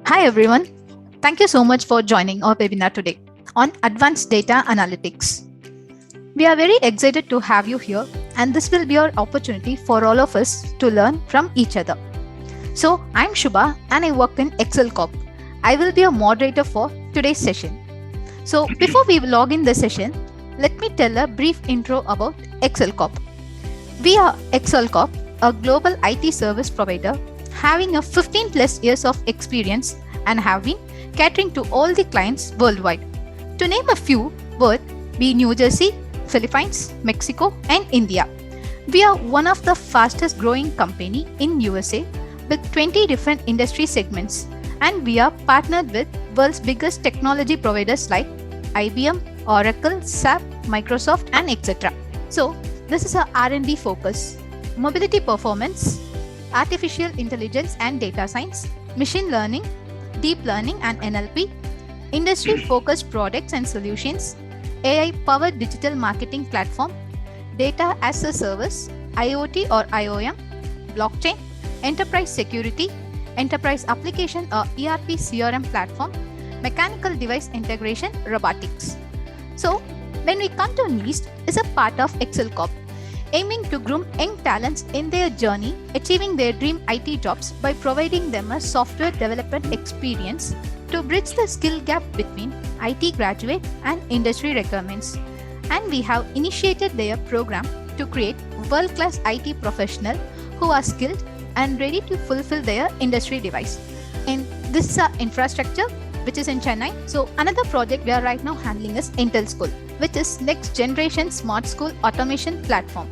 Hi everyone. Thank you so much for joining our webinar today on Advanced Data Analytics. We are very excited to have you here, and this will be our opportunity for all of us to learn from each other. So, I'm Shubha and I work in Excel Corp. I will be a moderator for today's session. So, before we log in the session, let me tell a brief intro about Excel Corp. We are Excel Corp, a global IT service provider having a 15 plus years of experience and have been catering to all the clients worldwide. To name a few, would be New Jersey, Philippines, Mexico, and India. We are one of the fastest growing company in USA with 20 different industry segments, and we are partnered with world's biggest technology providers like IBM, Oracle, SAP, Microsoft, and etc. So, this is a R&D focus, mobility performance, artificial intelligence and data science, machine learning, deep learning and NLP, industry-focused products and solutions, AI-powered digital marketing platform, data as a service, IoT or IOM, blockchain, enterprise security, enterprise application or ERP CRM platform, mechanical device integration, robotics. So, when we come to NYINST is a part of Excel Corp, aiming to groom young talents in their journey, achieving their dream IT jobs by providing them a software development experience to bridge the skill gap between IT graduate and industry requirements. And we have initiated their program to create world-class IT professionals who are skilled and ready to fulfill their industry device. And this is our infrastructure, which is in Chennai. So another project we are right now handling is Intel School, which is next generation smart school automation platform.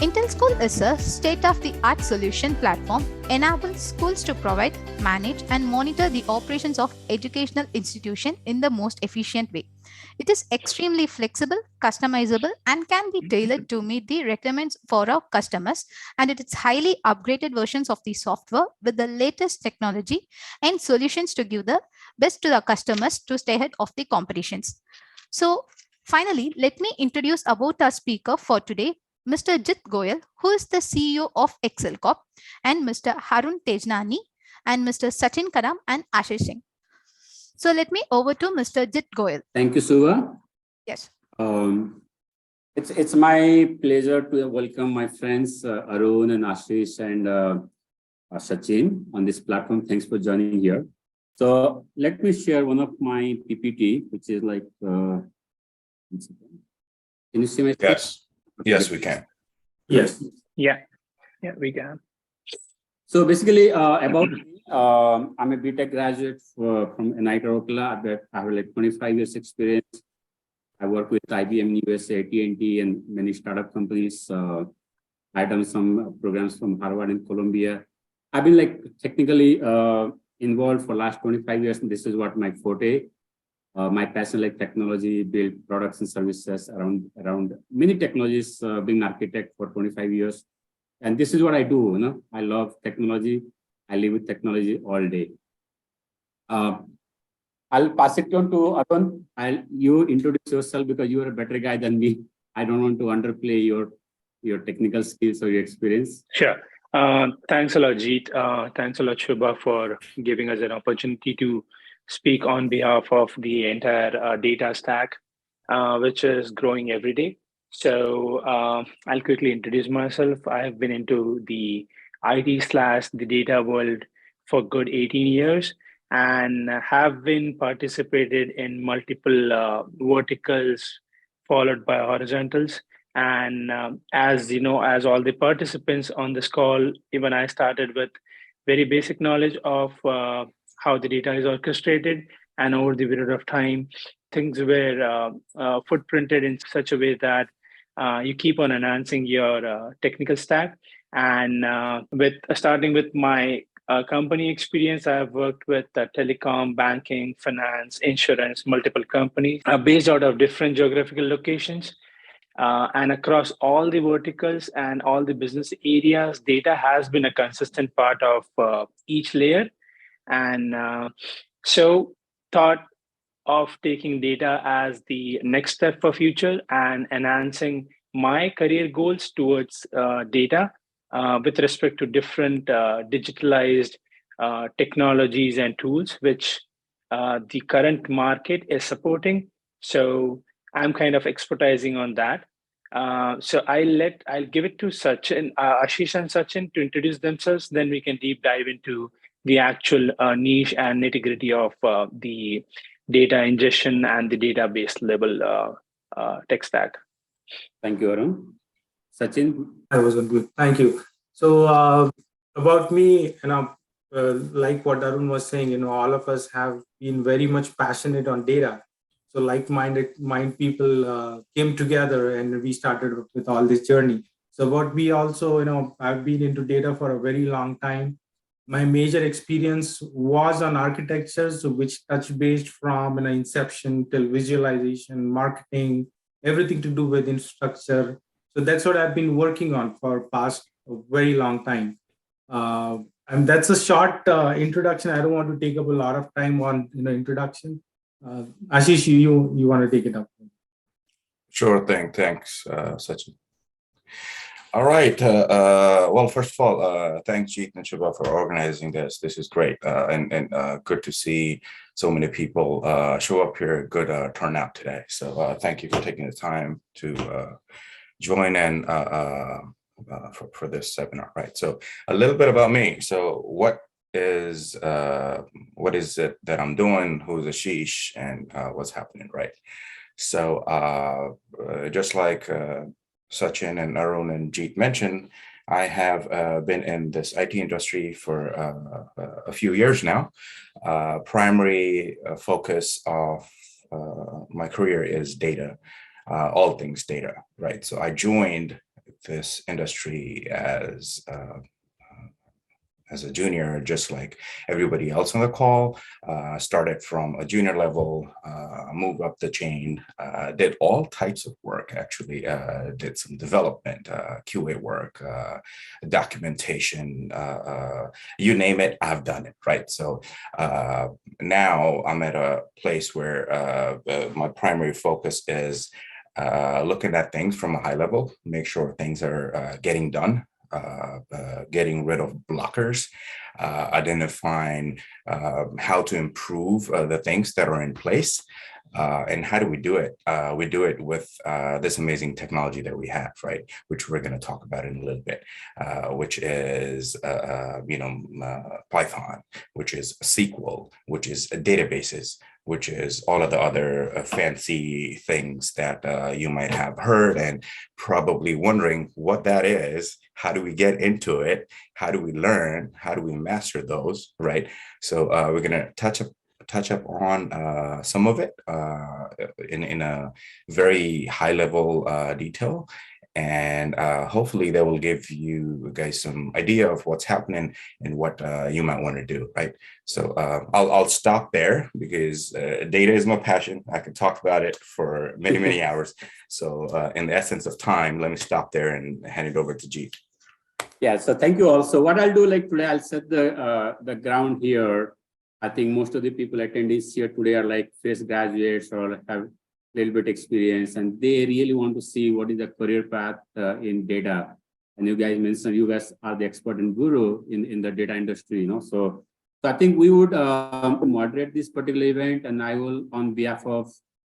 Intel School is a state-of-the-art solution platform enables schools to provide, manage, and monitor the operations of educational institution in the most efficient way. It is extremely flexible, customizable, and can be tailored to meet the requirements for our customers. And it is highly upgraded versions of the software with the latest technology and solutions to give the best to the customers to stay ahead of the competitions. So, finally, let me introduce about our speaker for today, Mr. Jit Goel, who is the CEO of Excel Corp, and Mr. Arun Tejnani, and Mr. Sachin Kadam, and Ashish Singh. So let me over to Mr. Jit Goel. Thank you, Suva. Yes. It's my pleasure to welcome my friends Arun and Ashish and Sachin on this platform. Thanks for joining here. So let me share one of my PPT, which is like. Can you see my? Yes. Yes, we can. Yes. Yeah, we can. So basically, about me, I'm a BTech graduate from NIT Rockla. I have like 25 years experience. I work with IBM, USA, AT&T, and many startup companies. I've done some programs from Harvard and Columbia. I've been like technically involved for last 25 years, and this is what my forte. My passion like technology, build products and services around many technologies, being an architect for 25 years. And this is what I do, I love technology. I live with technology all day. I'll pass it on to Arun. You introduce yourself because you are a better guy than me. I don't want to underplay your technical skills or your experience. Sure. Thanks a lot, Jeet. Thanks a lot, Shubha, for giving us an opportunity to speak on behalf of the entire data stack, which is growing every day. So I'll quickly introduce myself. I have been into the IT/the data world for good 18 years and have been participated in multiple verticals followed by horizontals. And as you know, as all the participants on this call, even I started with very basic knowledge of how the data is orchestrated, and over the period of time, things were footprinted in such a way that you keep on enhancing your technical stack. And with starting with my company experience, I have worked with telecom, banking, finance, insurance, multiple companies based out of different geographical locations. And across all the verticals and all the business areas, data has been a consistent part of each layer. And so thought of taking data as the next step for future and enhancing my career goals towards data with respect to different digitalized technologies and tools which the current market is supporting. So I'm kind of expertising on that. So I'll give it to Sachin, Ashish and Sachin to introduce themselves. Then we can deep dive into the actual niche and nitty gritty of the data ingestion and the database level tech stack. Thank you, Arun. Sachin? I was good. Thank you. So about me, like what Arun was saying, all of us have been very much passionate on data. So like-minded people came together and we started with all this journey. So what we also, I've been into data for a very long time. My major experience was on architecture, so which touch based from inception till visualization, marketing, everything to do with infrastructure. So that's what I've been working on for past a very long time. And that's a short introduction. I don't want to take up a lot of time on introduction. Ashish, you want to take it up? Sure thing. Thanks, Sachin. All right. Well, first of all, thanks, Jeet and Shubha, for organizing this. This is great, and good to see so many people show up here. Good turnout today. So thank you for taking the time to join in for this seminar. Right. So a little bit about me. So what is it that I'm doing? Who's Ashish, and what's happening? Right. So just like Sachin and Arun and Jeet mentioned, I have been in this IT industry for a few years now. Primary focus of my career is data, all things data, right? So I joined this industry as a junior, just like everybody else on the call. Started from a junior level, moved up the chain, did all types of work, actually. Did some development, QA work, documentation, you name it, I've done it, right? So now I'm at a place where my primary focus is looking at things from a high level, make sure things are getting done, getting rid of blockers, identifying how to improve the things that are in place. And how do we do it? We do it with this amazing technology that we have, right? Which we're going to talk about in a little bit, which is, Python, which is SQL, which is databases, which is all of the other fancy things that you might have heard and probably wondering what that is. How do we get into it? How do we learn? How do we master those, right? So we're going to touch up on some of it in a very high level detail. And hopefully that will give you guys some idea of what's happening and what you might want to do, right? So I'll stop there because data is my passion. I could talk about it for many, many hours. So in the essence of time, let me stop there and hand it over to Jeet. Yeah, so thank you all. So what I'll do, like today, I'll set the ground here. I think most of the people attendees here today are like fresh graduates or have a little bit experience, and they really want to see what is the career path in data. And you guys mentioned you guys are the expert and guru in the data industry, So I think we would moderate this particular event, and I will, on behalf of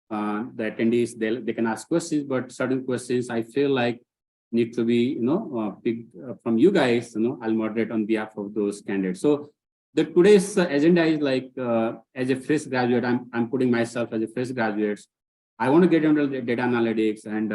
the attendees, they can ask questions, but certain questions I feel like need to be, picked from you guys. I'll moderate on behalf of those candidates. So the today's agenda is like, as a fresh graduate, I'm putting myself as a fresh graduate. I want to get into the data analytics and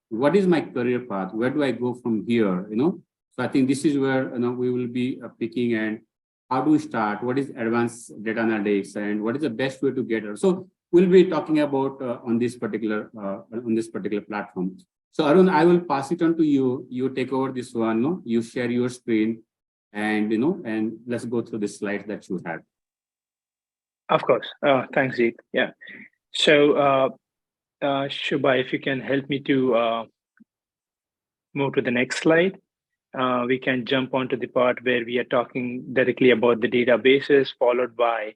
what is my career path? Where do I go from here? So I think this is where we will be picking, and how do we start? What is advanced data analytics, and what is the best way to get it? So we'll be talking about on this particular platform. So Arun, I will pass it on to you. You take over this one. You share your screen, and and let's go through the slides that you had. Of course. Thanks, Jeet. Yeah. So Shubha, if you can help me to move to the next slide, we can jump onto the part where we are talking directly about the databases, followed by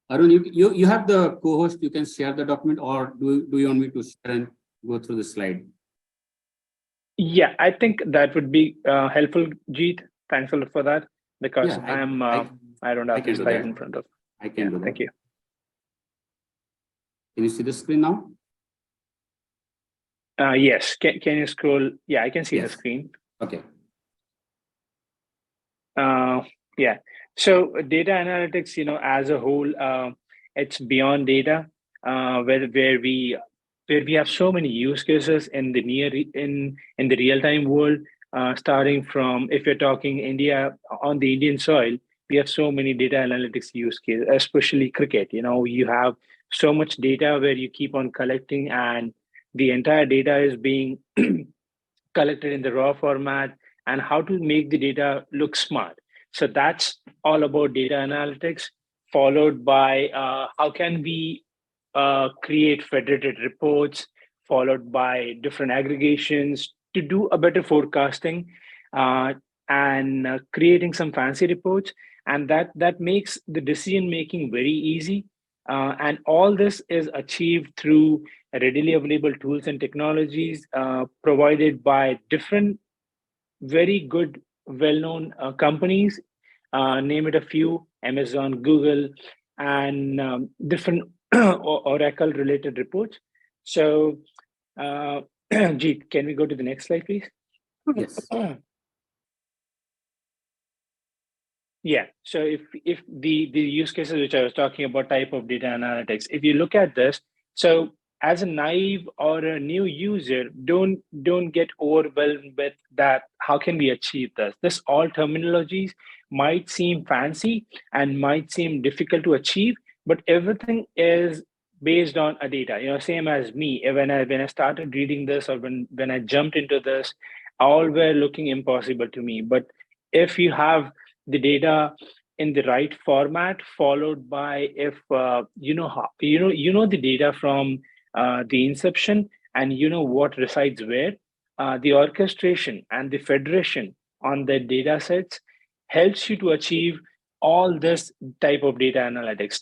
Arun, you have the co-host. You can share the document, or do you want me to share and go through the slide? Yeah, I think that would be helpful, Jeet. Thanks a lot for that, because Yeah, I don't I have the can do slide that. in front of. I can Yeah, do that. thank you. Can you see the screen now? Yes, can you scroll? Yeah, I can see the Yes. screen. Okay. Yeah. So data analytics, as a whole, it's beyond data, where we have so many use cases in the in the real time world. Starting from, if you're talking India, on the Indian soil, we have so many data analytics use cases, especially cricket. You have so much data where you keep on collecting, and the entire data is being collected in the raw format, and how to make the data look smart. So that's all about data analytics, followed by how can we create federated reports, followed by different aggregations to do a better forecasting, uh, and creating some fancy reports. And that makes the decision making very easy. And all this is achieved through readily available tools and technologies provided by different very good well-known companies. Name it a few: Amazon, Google, and different Oracle related reports. So Jeet, can we go to the next slide, please? Yes. Yeah. So if the use cases which I was talking about, type of data analytics, if you look at this, so as a naive or a new user, don't get overwhelmed with that. How can we achieve this? This all terminologies might seem fancy and might seem difficult to achieve, but everything is based on a data. Same as me. When I started reading this, or when I jumped into this, all were looking impossible to me. But if you have the data in the right format, followed by, if the data from the inception, and what resides where, the orchestration and the federation on the data sets helps you to achieve all this type of data analytics,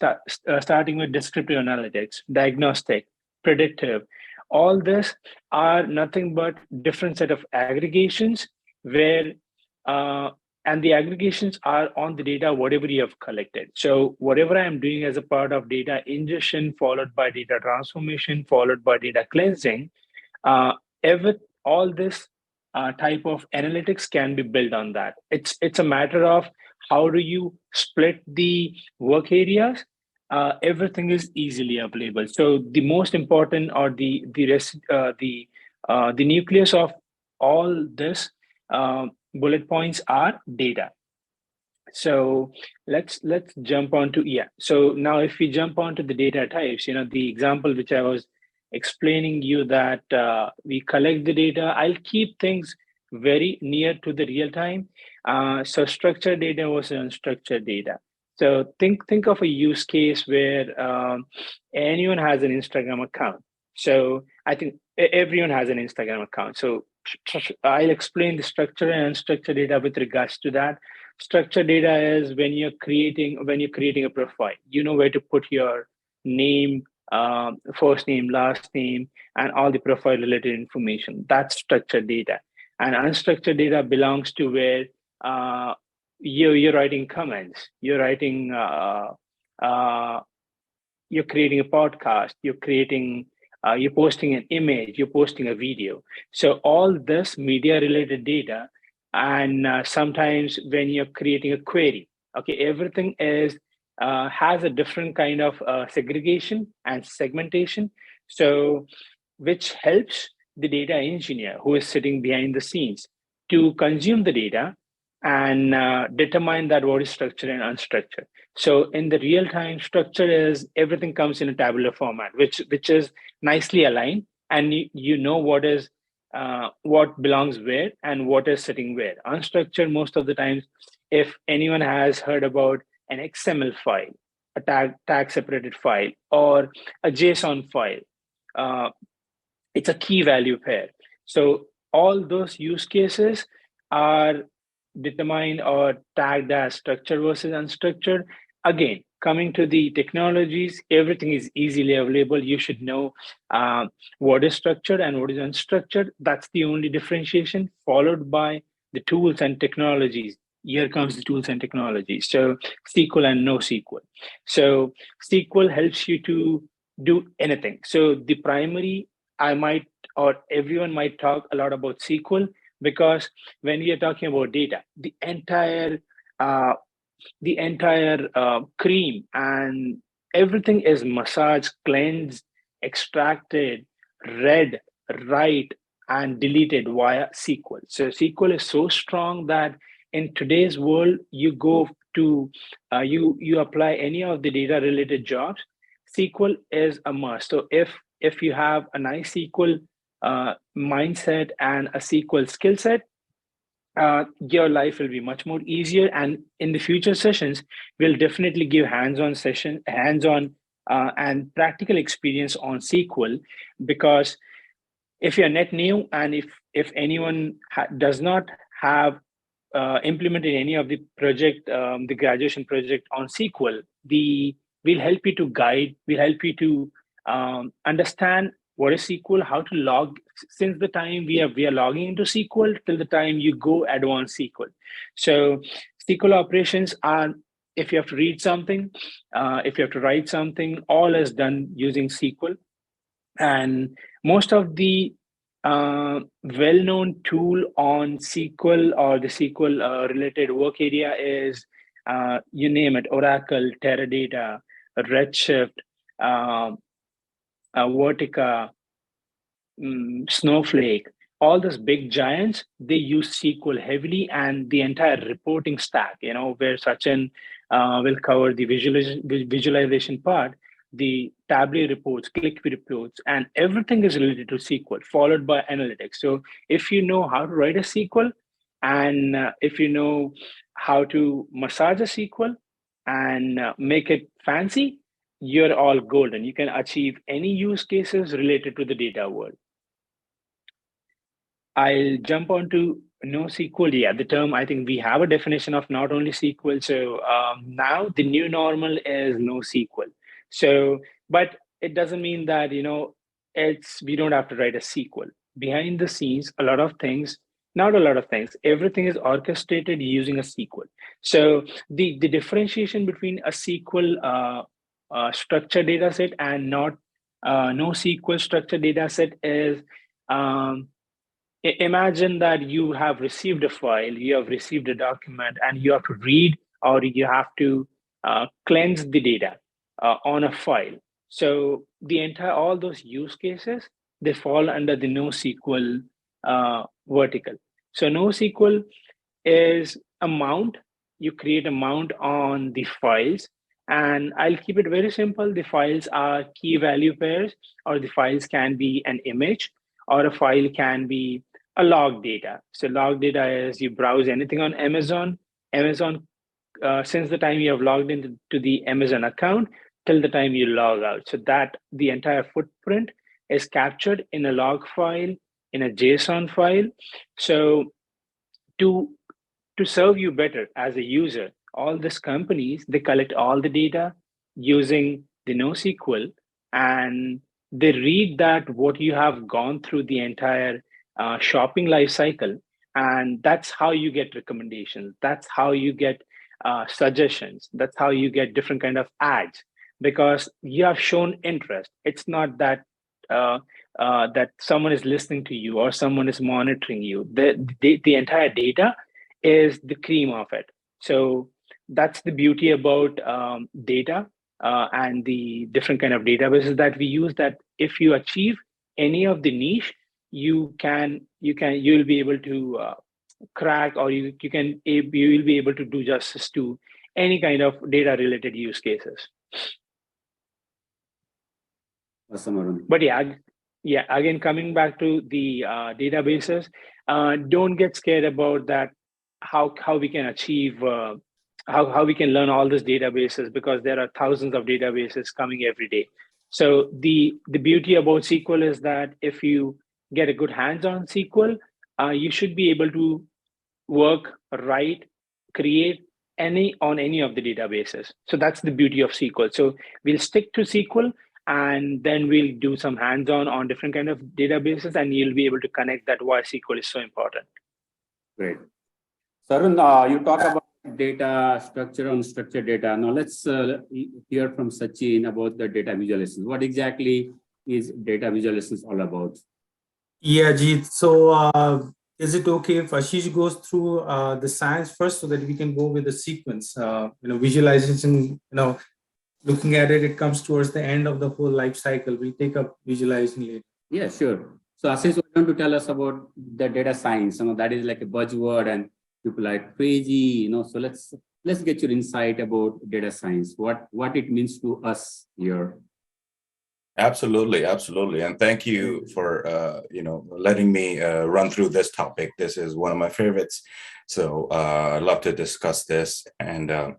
starting with descriptive analytics, diagnostic, predictive. All this are nothing but different set of aggregations where uh, and the aggregations are on the data whatever you have collected. So whatever I am doing as a part of data ingestion, followed by data transformation, followed by data cleansing, uh, every all this type of analytics can be built on that. It's a matter of how do you split the work areas. Everything is easily available. So the most important, or the nucleus of all this bullet points are data. So let's jump on to, yeah. So now if we jump onto the data types, the example which I was explaining you, that we collect the data. I'll keep things very near to the real time. So structured data versus unstructured data. So think of a use case where anyone has an Instagram account. So I think everyone has an Instagram account. So I'll explain the structured and unstructured data with regards to that. Structured data is when you're creating a profile. You know where to put your name, first name, last name, and all the profile related information. That's structured data. And unstructured data belongs to where uh, you're writing comments, uh, you're creating a podcast, you're posting an image, you're posting a video. So all this media related data, and sometimes when you're creating a query, okay, everything is has a different kind of segregation and segmentation. So which helps the data engineer who is sitting behind the scenes to consume the data and determine that what is structured and unstructured. So in the real time, structure is everything comes in a tabular format, which is nicely aligned, and you know what belongs where and what is sitting where. Unstructured, most of the times, if anyone has heard about an XML file, a tag separated file, or a JSON file, uh, it's a key value pair. So all those use cases are determined or tagged as structured versus unstructured. Again, coming to the technologies, everything is easily available. You should know what is structured and what is unstructured. That's the only differentiation, followed by the tools and technologies. Here comes the tools and technologies. So SQL and NoSQL. So SQL helps you to do anything. So the primary, I might, or everyone might talk a lot about SQL, because when we are talking about data, uh, the entire cream and everything is massaged, cleansed, extracted, read, write, and deleted via SQL. So SQL is so strong that in today's world, you go to you apply any of the data related jobs, SQL is a must. So if you have a nice SQL mindset and a SQL skill set, your life will be much more easier. And in the future sessions, we'll definitely give hands-on and practical experience on SQL, because if you're net new and if anyone does not have implemented any of the project, the graduation project on SQL, we'll help you to guide, we'll help you to understand what is SQL, how to log, since the time we are logging into SQL till the time you go advanced SQL. So SQL operations are, if you have to read something, if you have to write something, all is done using SQL. And most of the well-known tool on SQL or the SQL related work area is, you name it, Oracle, Teradata, Redshift, Vertica, Snowflake, all those big giants, they use SQL heavily, and the entire reporting stack, where Sachin will cover the visualization part, the Tableau reports, ClickView reports, and everything is related to SQL, followed by analytics. So if you know how to write a SQL, and if you know how to massage a SQL and make it fancy, you're all golden. You can achieve any use cases related to the data world. I'll jump on to NoSQL. Yeah, the term, I think we have a definition of not only SQL. So now the new normal is NoSQL. So, but it doesn't mean that, we don't have to write a SQL. Behind the scenes, a lot of things, not a lot of things, everything is orchestrated using a SQL. So the differentiation between a SQL structured data set and not NoSQL structured data set is, imagine that you have received a file, you have received a document, and you have to read or you have to cleanse the data on a file. So all those use cases, they fall under the NoSQL vertical. So NoSQL is a mount. You create a mount on the files, and I'll keep it very simple. The files are key value pairs, or the files can be an image, or a file can be a log data. So log data is you browse anything on Amazon. Since the time you have logged into the Amazon account till the time you log out. So that the entire footprint is captured in a log file, in a JSON file. So to serve you better as a user, all these companies, they collect all the data using the NoSQL, and they read that what you have gone through the entire shopping life cycle, and that's how you get recommendations. That's how you get suggestions. That's how you get different kind of ads, because you have shown interest. It's not that that someone is listening to you or someone is monitoring you. The entire data is the cream of it. So that's the beauty about data and the different kind of databases that we use, that if you achieve any of the niche, you'll be able to crack, or you will be able to do justice to any kind of data related use cases. Awesome, Arun. But yeah, again, coming back to the databases, don't get scared about that, how we can achieve, how we can learn all these databases, because there are thousands of databases coming every day. So the beauty about SQL is that if you get a good hands on SQL, you should be able to work, write, create on any of the databases. So that's the beauty of SQL. So we'll stick to SQL, and then we'll do some hands-on on different kind of databases, and you'll be able to connect that why SQL is so important. Great. So Arun, you talk about data structure, unstructured data. Now let's hear from Sachin about the data visualizations. What exactly is data visualizations all about? Yeah, Jeet. So is it okay if Ashish goes through the science first so that we can go with the sequence? Visualization, looking at it, it comes towards the end of the whole life cycle. We'll take up visualizing later. Yeah, sure. So Ashish, why don't you tell us about the data science? That is like a buzzword and people are crazy, So let's get your insight about data science, what it means to us here. Absolutely, absolutely, and thank you for letting me run through this topic. This is one of my favorites, so I'd love to discuss this. And as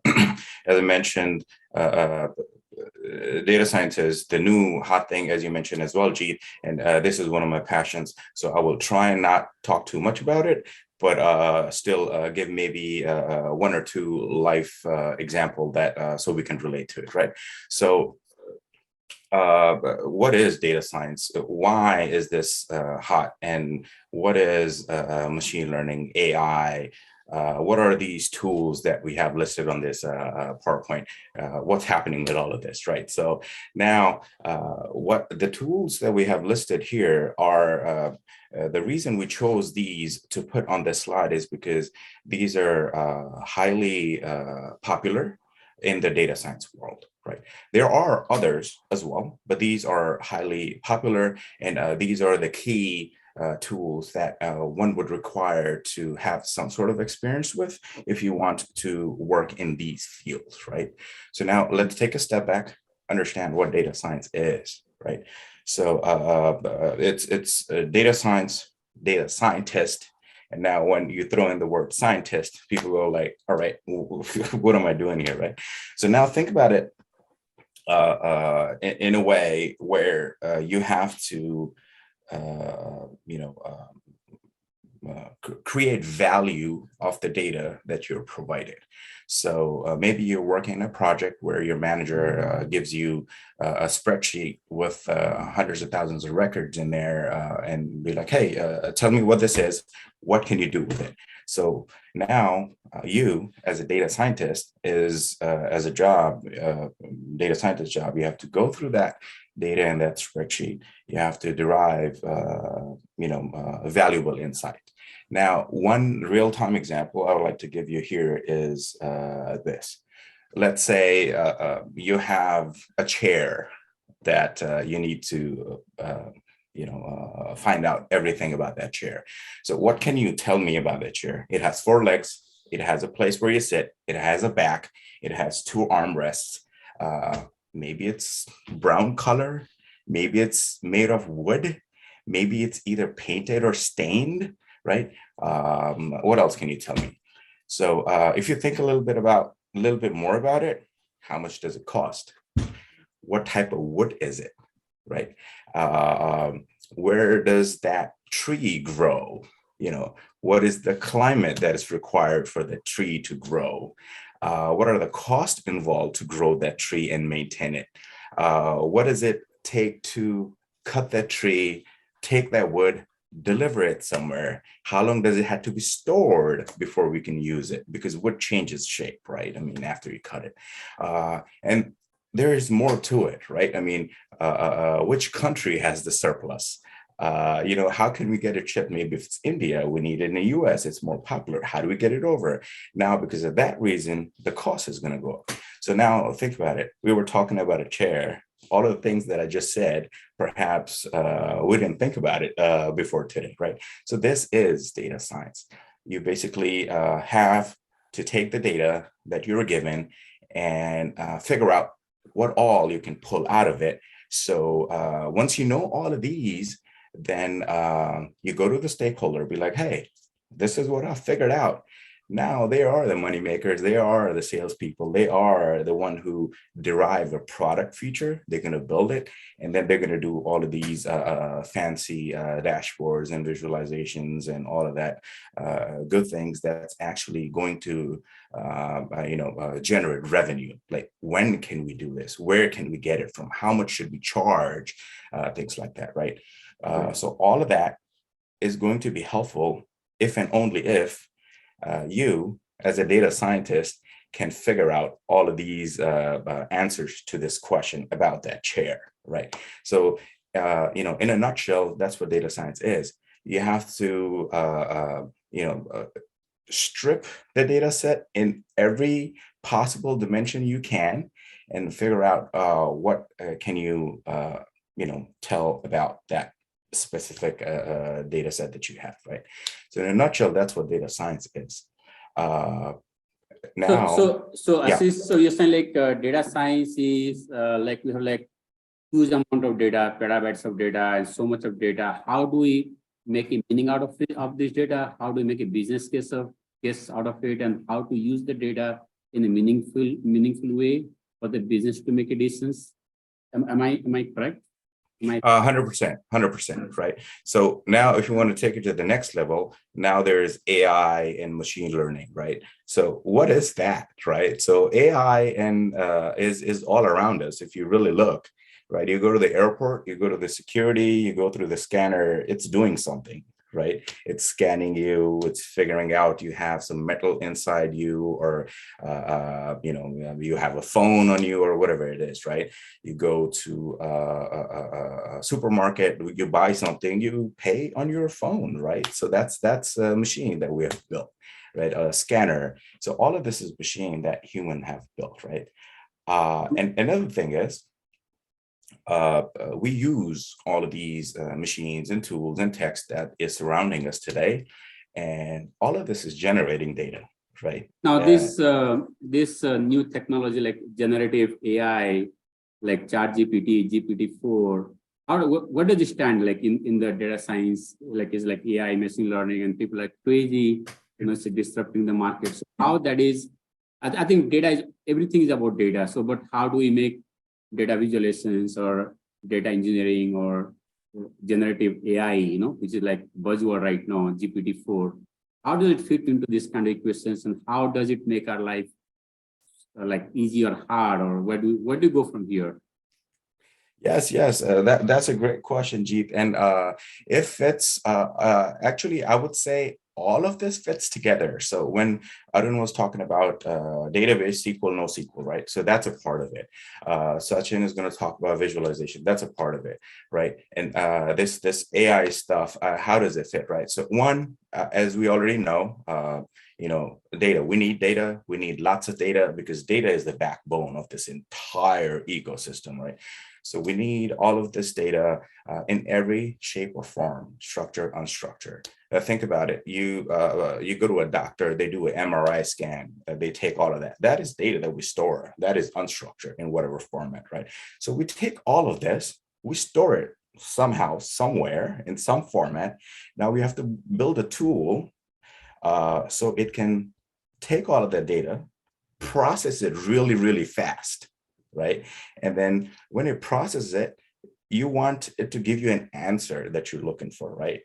I mentioned, data science is the new hot thing, as you mentioned as well, Jeet, and this is one of my passions. So I will try and not talk too much about it, but still give maybe one or two life example that so we can relate to it, right? So what is data science? Why is this hot? And what is machine learning, AI? What are these tools that we have listed on this PowerPoint? What's happening with all of this, right? So now what the tools that we have listed here are, the reason we chose these to put on this slide is because these are highly popular in the data science world, right? There are others as well, but these are highly popular, and these are the key tools that one would require to have some sort of experience with if you want to work in these fields, right? So now let's take a step back, understand what data science is, right? So it's data science, data scientist. And now when you throw in the word scientist, people go like, all right, what am I doing here, right? So now think about it in a way where you have to, create value of the data that you're provided. So maybe you're working in a project where your manager gives you a spreadsheet with hundreds of thousands of records in there and be like, hey, tell me what this is. What can you do with it? So now you, as a data scientist, as a job, data scientist job, you have to go through that data in that spreadsheet. You have to derive, valuable insight. Now, one real-time example I would like to give you here is this. Let's say you have a chair that you need to find out everything about that chair. So what can you tell me about that chair? It has 4 legs. It has a place where you sit. It has a back. It has 2 armrests. Maybe it's brown color. Maybe it's made of wood. Maybe it's either painted or stained, right? What else can you tell me? So if you think a little bit more about it, how much does it cost? What type of wood is it, right? Where does that tree grow? What is the climate that is required for the tree to grow? What are the costs involved to grow that tree and maintain it? What does it take to cut that tree, take that wood, deliver it somewhere? How long does it have to be stored before we can use it? Because wood changes shape, right? I mean, after you cut it. And there is more to it, right? I mean, which country has the surplus? How can we get it shipped? Maybe if it's India, we need it in the US, it's more popular. How do we get it over? Now, because of that reason, the cost is going to go up. So now think about it. We were talking about a chair. All of the things that I just said, perhaps we didn't think about it before today, right? So this is data science. You basically have to take the data that you're given and figure out what all you can pull out of it. So once you know all of these, then you go to the stakeholder, be like, hey, this is what I figured out. Now they are the money makers. They are the salespeople. They are the one who derive a product feature. They're going to build it, and then they're going to do all of these fancy dashboards and visualizations and all of that good things that's actually going to generate revenue. Like, when can we do this? Where can we get it from? How much should we charge? Things like that, right? So all of that is going to be helpful if and only if you, as a data scientist, can figure out all of these answers to this question about that chair, right? So, in a nutshell, that's what data science is. You have to, strip the data set in every possible dimension you can, and figure out what can you, tell about that specific data set that you have, right? So in a nutshell, that's what data science is. Now, yeah. Ashish, so you're saying like data science is like we have like huge amount of data, petabytes of data, and so much of data. How do we make a meaning out of it, of this data? How do we make a business case out of it, and how to use the data in a meaningful way for the business to make a decisions? Am I correct? 100%, right? So now if you want to take it to the next level, now there's AI and machine learning, right? So what is that, right? So AI and is all around us. If you really look, right? You go to the airport, you go to the security, you go through the scanner, it's doing something, right? It's scanning you, it's figuring out you have some metal inside you, or you have a phone on you, or whatever it is, right? You go to a supermarket, you buy something, you pay on your phone, right? So that's a machine that we have built, right? A scanner. So all of this is machine that human have built, right? And another thing is, we use all of these machines and tools and text that is surrounding us today, and all of this is generating data, right? Now, this new technology like generative AI, like ChatGPT, GPT-4, what does it stand like in the data science? Like, is like AI, machine learning, and people like crazy, it's disrupting the market. So how that is? I think data is, everything is about data. So, but how do we make data visualizations or data engineering or generative AI, which is like buzzword right now, GPT-4? How does it fit into this kind of questions, and how does it make our life like easy or hard, or where do you go from here? Yes, that's a great question, Jeet. And if it's actually, I would say all of this fits together. So when Arun was talking about database, SQL, NoSQL, right? So that's a part of it. Sachin is going to talk about visualization. That's a part of it, right? And this AI stuff, how does it fit, right? So one, as we already know, data. We need data. We need lots of data, because data is the backbone of this entire ecosystem, right? So we need all of this data in every shape or form, structured, unstructured. Think about it. You go to a doctor, they do an MRI scan, they take all of that. That is data that we store. That is unstructured in whatever format, right? So we take all of this, we store it somehow, somewhere, in some format. Now we have to build a tool so it can take all of that data, process it really, really fast, right? And then when it processes it, you want it to give you an answer that you're looking for, right?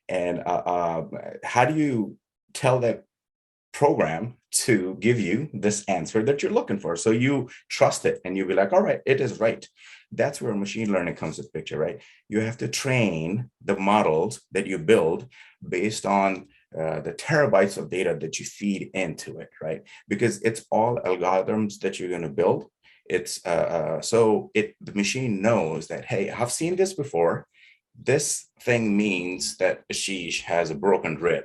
And how do you tell that program to give you this answer that you're looking for? So you trust it, and you'll be like, all right, it is right. That's where machine learning comes into picture, right? You have to train the models that you build based on the terabytes of data that you feed into it, right? Because it's all algorithms that you're going to build. It's the machine knows that, hey, I've seen this before. This thing means that Ashish has a broken rib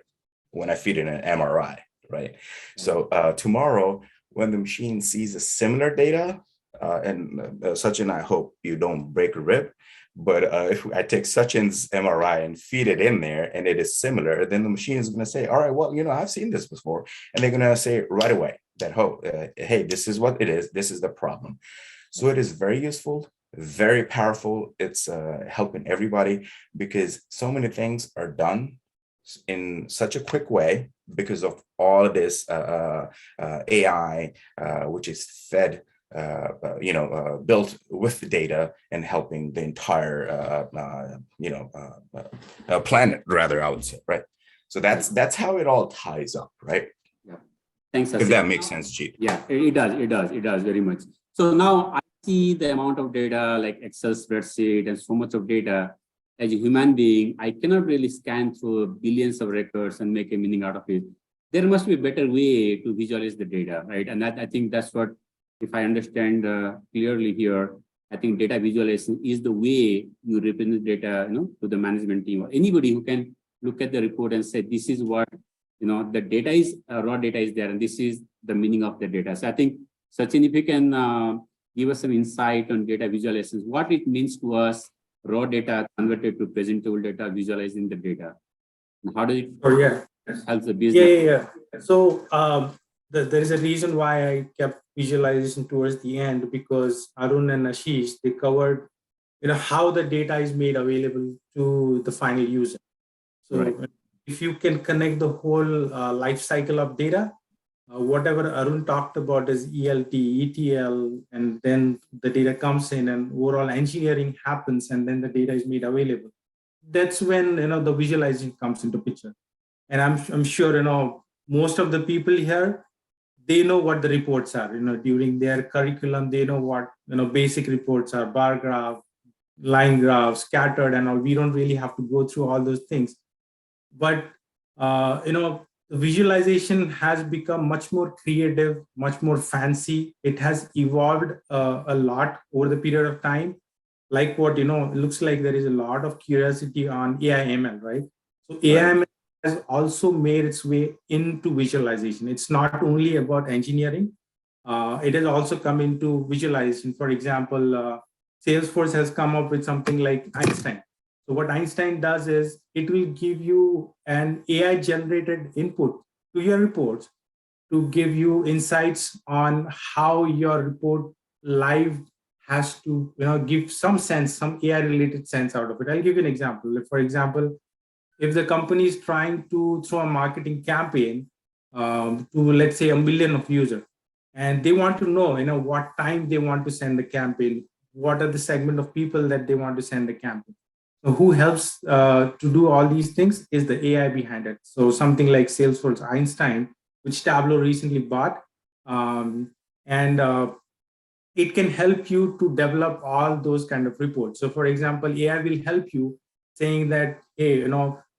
when I feed it an MRI, right? So tomorrow, when the machine sees a similar data, and Sachin, I hope you don't break a rib, but if I take Sachin's MRI and feed it in there and it is similar, then the machine is going to say, all right, well, I've seen this before. And they're going to say right away that, hey, this is what it is. This is the problem. So it is very useful, very powerful. It's helping everybody, because so many things are done in such a quick way because of all this AI, which is fed, built with the data and helping the entire, planet, rather, I would say, right? So that's how it all ties up, right? Yeah. Thanks, Sachin. If that makes sense, Jeet. Yeah, it does very much. So now I see the amount of data like Excel spreadsheet and so much of data. As a human being, I cannot really scan through billions of records and make a meaning out of it. There must be a better way to visualize the data, right? And I think that's what, if I understand clearly here, I think data visualization is the way you represent data, to the management team or anybody who can look at the report and say, this is what, the data is, raw data is there, and this is the meaning of the data. So I think, Sachin, if you can give us some insight on data visualizations, what it means to us, raw data converted to presentable data, visualizing the data. And how does it help the business? Yeah. So there is a reason why I kept visualization towards the end, because Arun and Ashish, they covered, how the data is made available to the final user. So if you can connect the whole life cycle of data, whatever Arun talked about is ELT, ETL, and then the data comes in and overall engineering happens, and then the data is made available. That's when, the visualizing comes into picture. And I'm sure, most of the people here, they know what the reports are, during their curriculum, they know what, basic reports are, bar graph, line graph, scattered and all. We don't really have to go through all those things. But, visualization has become much more creative, much more fancy. It has evolved a lot over the period of time. Like what, it looks like there is a lot of curiosity on AI/ML, right? So AI/ML has also made its way into visualization. It's not only about engineering. It has also come into visualization. For example, Salesforce has come up with something like Einstein. So what Einstein does is it will give you an AI generated input to your reports to give you insights on how your report live has to, give some sense, some AI related sense out of it. I'll give you an example. For example, if the company is trying to throw a marketing campaign to, let's say, 1 million of users, and they want to know, what time they want to send the campaign, what are the segment of people that they want to send the campaign. So who helps to do all these things is the AI behind it. So something like Salesforce Einstein, which Tableau recently bought, and it can help you to develop all those kind of reports. So for example, AI will help you saying that, hey,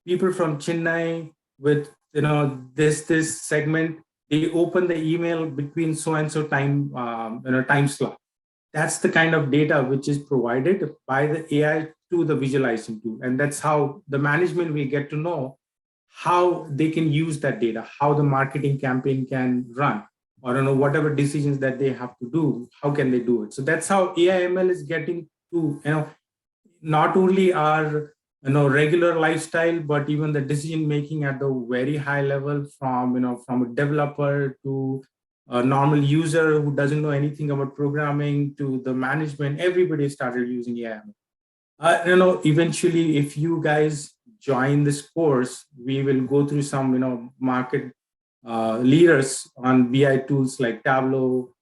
people from Chennai with, this segment, they open the email between so and so time, time slot. That's the kind of data which is provided by the AI to the visualization tool. And that's how the management will get to know how they can use that data, how the marketing campaign can run, or whatever decisions that they have to do, how can they do it. So that's how AI/ML is getting to, not only our regular lifestyle, but even the decision making at the very high level, from from a developer to a normal user who doesn't know anything about programming to the management. Everybody started using AI/ML. Eventually, if you guys join this course, we will go through some market leaders on BI tools like Tableau,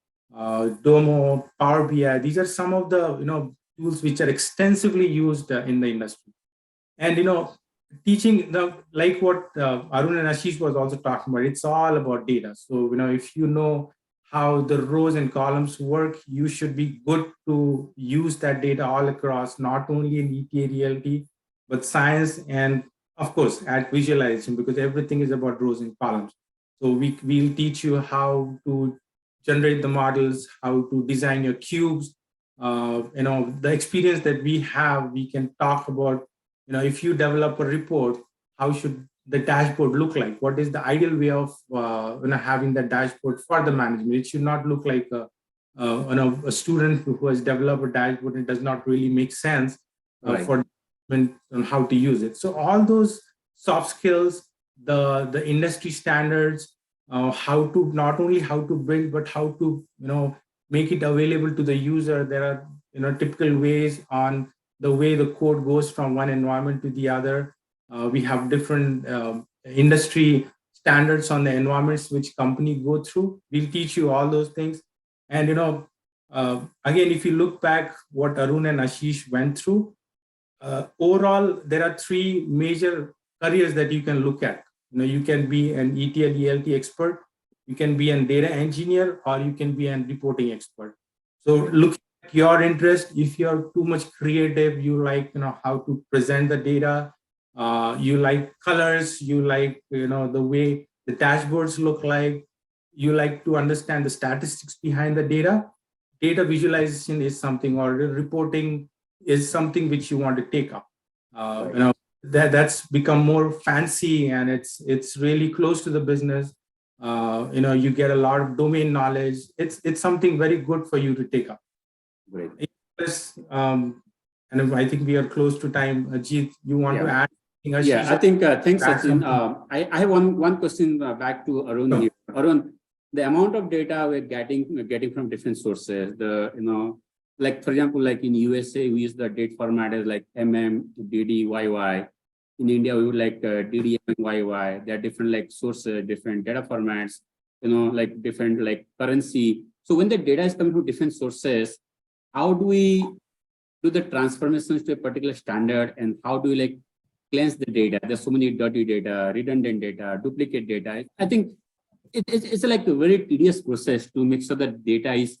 Domo, Power BI. These are some of the tools which are extensively used in the industry. And teaching like what Arun and Ashish was also talking about, it's all about data. So if you know how the rows and columns work, you should be good to use that data all across, not only in ETL, but science, and of course add visualization, because everything is about rows and columns. So we'll teach you how to generate the models, how to design your cubes. The experience that we have, we can talk about, if you develop a report, how should the dashboard look like? What is the ideal way of having that dashboard for the management? It should not look like a student who has developed a dashboard and it does not really make sense for on how to use it. So all those soft skills, the industry standards, how to not only how to build, but how to make it available to the user. There are typical ways on the way the code goes from one environment to the other. We have different industry standards on the environments which company go through. We'll teach you all those things. And again, if you look back what Arun and Ashish went through, overall, there are three major careers that you can look at. You can be an ETL, ELT expert, you can be a data engineer, or you can be a reporting expert. So look at your interest. If you're too much creative, you like how to present the data, you like colors, you like the way the dashboards look like, you like to understand the statistics behind the data. Data visualization is something, or reporting is something which you want to take up. Right. That's become more fancy, and it's really close to the business. You get a lot of domain knowledge. It's something very good for you to take up. Great. Yes, and I think we are close to time. Ajit, you want to add? Yeah, I think thanks, Sachin. I have one question back to Arun here. Arun, the amount of data we're getting from different sources, like for example, like in USA, we use the date format as like DD, YY. In India, we would like DD, YY. There are different like sources, different data formats, like different like currency. So when the data is coming from different sources, how do we do the transformations to a particular standard, and how do we like cleanse the data? There's so many dirty data, redundant data, duplicate data. I think it's like a very tedious process to make sure that data is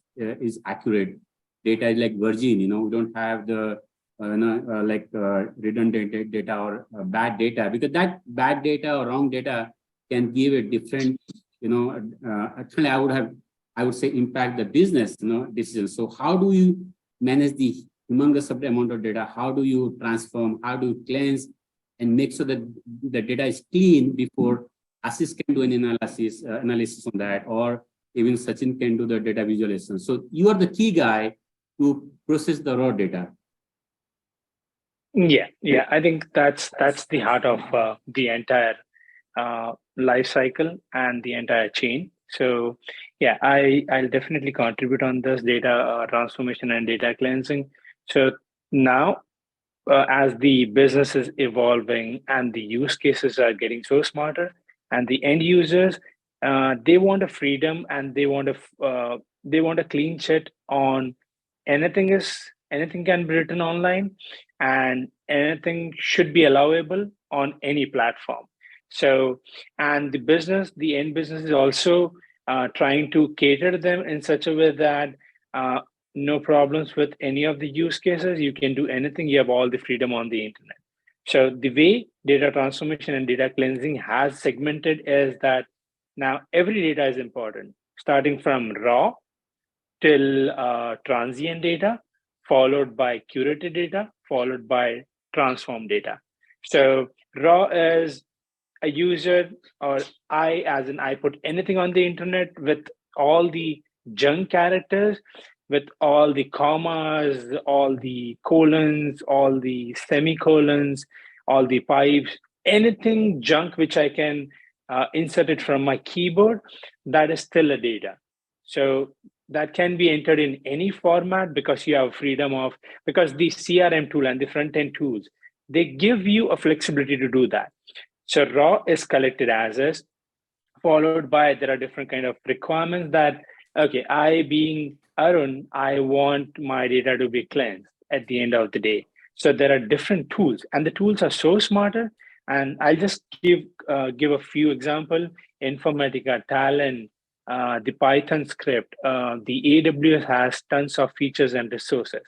accurate. Data is like virgin, we don't have the redundant data or bad data, because that bad data or wrong data can give a different, actually I would say impact the business, decisions. So how do you manage the humongous amount of data? How do you transform? How do you cleanse and make sure that the data is clean before Ashish can do an analysis on that, or even Sachin can do the data visualization? So you are the key guy to process the raw data. Yeah. I think that's the heart of the entire life cycle and the entire chain. So yeah, I'll definitely contribute on this data transformation and data cleansing. So now, as the business is evolving and the use cases are getting so smarter, and the end users, they want a freedom, and they want a clean sheet on anything can be written online, and anything should be allowable on any platform. So, and the end business is also trying to cater to them in such a way that no problems with any of the use cases. You can do anything. You have all the freedom on the internet. So the way data transformation and data cleansing has segmented is that now every data is important, starting from raw till transient data, followed by curated data, followed by transformed data. So raw is a user, or I put anything on the internet with all the junk characters, with all the commas, all the colons, all the semicolons, all the pipes, anything junk which I can insert it from my keyboard, that is still a data. So that can be entered in any format, because you have freedom because the CRM tool and the front end tools, they give you a flexibility to do that. So raw is collected as is, followed by there are different kind of requirements that, okay, I being Arun, I want my data to be cleansed at the end of the day. So there are different tools, and the tools are so smarter. And I'll just give a few example. Informatica, Talent, the Python script, the AWS has tons of features and resources.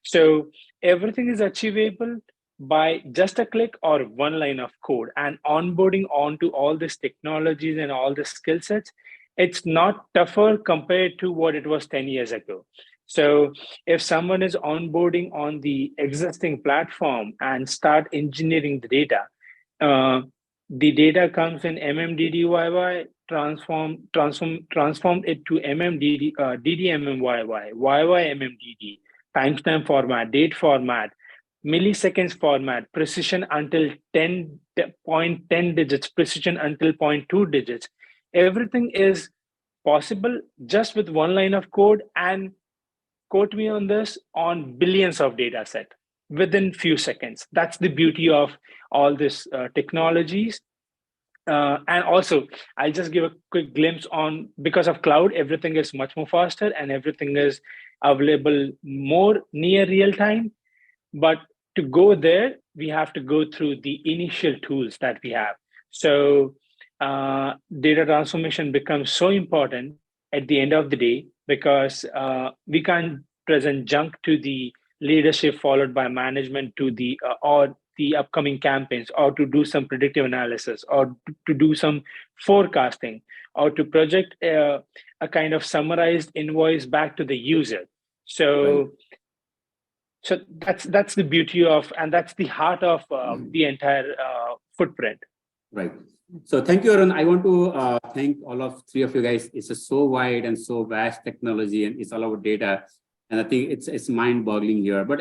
So everything is achievable by just a click or one line of code, and onboarding onto all these technologies and all the skill sets. It's not tougher compared to what it was 10 years ago. So if someone is onboarding on the existing platform and start engineering the data comes in MMDDYY, transform it to MMDD, DDMMYY, YYMMDD, timestamp format, date format, milliseconds format, precision until 10.10 digits, precision until 0.2 digits. Everything is possible just with one line of code, and quote me on this, on billions of data set within few seconds. That's the beauty of all these technologies. And also, I'll just give a quick glimpse on, because of cloud, everything is much more faster and everything is available more near real time. But to go there, we have to go through the initial tools that we have. So data transformation becomes so important at the end of the day, because we can't present junk to the leadership followed by management to the or the upcoming campaigns, or to do some predictive analysis, or to do some forecasting, or to project a kind of summarized invoice back to the user. So so that's the beauty of, and that's the heart of the entire footprint. Right. So thank you, Arun. I want to thank all of three of you guys. It's a so wide and so vast technology, and it's all about data. And I think it's mind-boggling here. But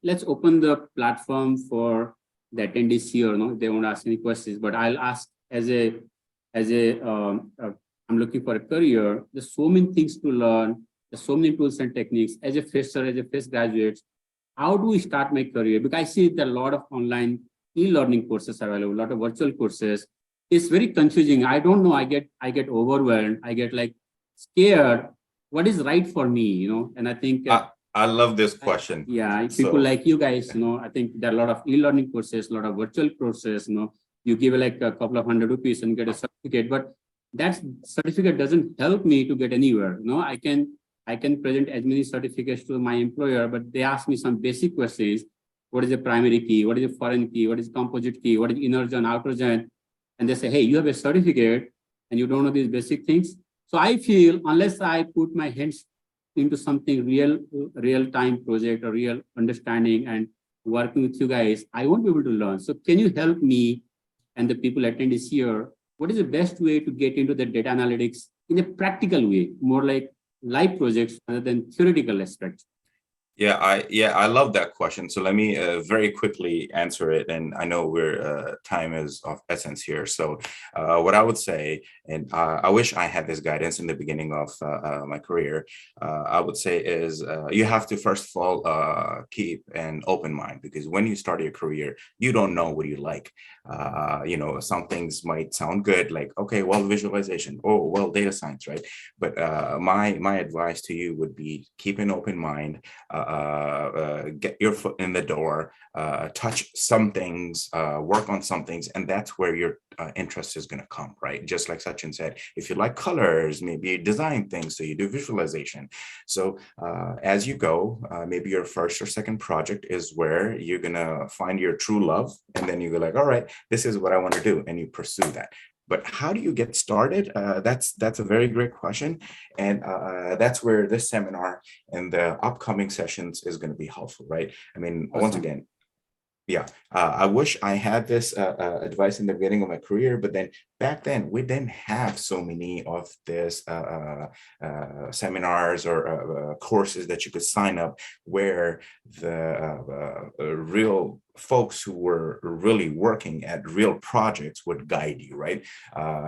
let's open the platform for the attendees here. No, if they want to ask any questions. But I'll ask as I'm looking for a career. There's so many things to learn. There's so many tools and techniques. As a fresher, as a fresh graduate, how do we start my career? Because I see that a lot of online e-learning courses are available, a lot of virtual courses. It's very confusing. I don't know. I get overwhelmed. I get like scared. What is right for me? And I think I love this question. People like you guys. I think there are a lot of e-learning courses, a lot of virtual courses. You give like a couple of ₹100 and get a certificate, but that certificate doesn't help me to get anywhere. I can present as many certificates to my employer, but they ask me some basic questions. What is the primary key? What is the foreign key? What is composite key? What is inner join, outer join? And they say, hey, you have a certificate and you don't know these basic things. So I feel unless I put my hands into something real-time project or real understanding and working with you guys, I won't be able to learn. So can you help me and the people attend this year? What is the best way to get into the data analytics in a practical way, more like live projects rather than theoretical aspects? I love that question. So let me very quickly answer it. And I know time is of essence here. So what I would say, and I wish I had this guidance in the beginning of my career, I would say is you have to first of all keep an open mind, because when you start your career, you don't know what you like. Some things might sound good, like, okay, well, visualization, oh, well, data science, right? But my advice to you would be keep an open mind. Get your foot in the door, touch some things, work on some things, and that's where your interest is going to come, right? Just like Sachin said, if you like colors, maybe design things, so you do visualization. So as you go, maybe your first or second project is where you're going to find your true love, and then you go like, all right, this is what I want to do, and you pursue that. But how do you get started? That's a very great question. And that's where this seminar and the upcoming sessions is going to be helpful, right? I mean, awesome. Once again, I wish I had this advice in the beginning of my career, but then back then we didn't have so many of this seminars or courses that you could sign up where the real folks who were really working at real projects would guide you, right?